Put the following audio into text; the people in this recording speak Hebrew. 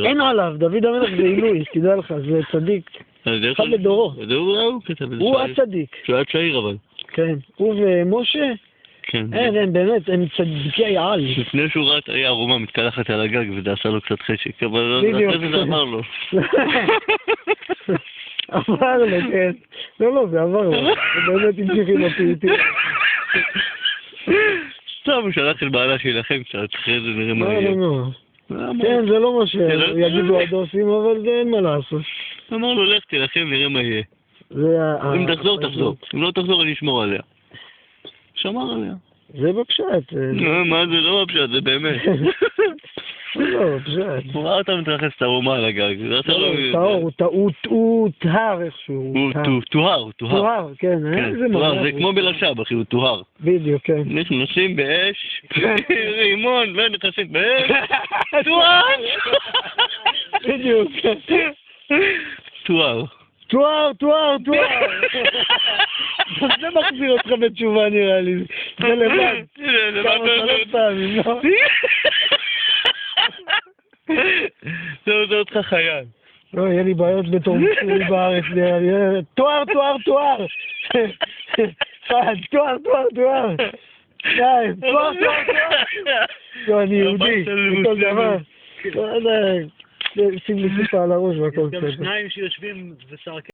אין עליו, דוד המלך זה עילוי, תדע לך, זה צדיק. אחד לדורו. הוא הצדיק. שהוא היה צעיר אבל. כן, הוא ומשה, אין, באמת, הם צדיקי על. לפני שהוא ראה את האי ערומה מתקלחת על הגג וזה עשה לו קצת חשק, אבל אחרי זה אמר לו. עבר לו, כן. לא, זה עבר לו. זה באמת המשיך עם אותי. סתם, הוא שלח את בעלה שילחם קצת, אחרי זה נראה מה יהיה. כן, זה לא מה שיגידו הדוסים, אבל זה אין מה לעשות. אמר לו, לך תילחם, נראה מה יהיה. אם תחזור, תחזור. אם לא תחזור, אני אשמור עליה. שמר עליה. זה בפשט. מה זה לא בפשט, זה באמת. לא, בפשט. הוא ראה אותה מתרחץ את הרומה על הגג. הוא טהר איכשהו. הוא טוהר. טוהר, כן. זה כמו בלשב, אחי, הוא טוהר. בדיוק, כן. נכנסים באש, רימון, ונכנסים באש, טוהר! בדיוק. טוהר. טוהר. זה מחזיר אותך בתשובה נראה לי. זה לבד. כמה שלוש פעמים, לא? זה אותך חייל. לא, יהיה לי בעיות בתור מסורי בארץ. טוהר. טוהר. לא, אני יהודי. בכל דבר. שים לי סיפה על הראש והכל. יש גם שניים שיושבים וסרקים.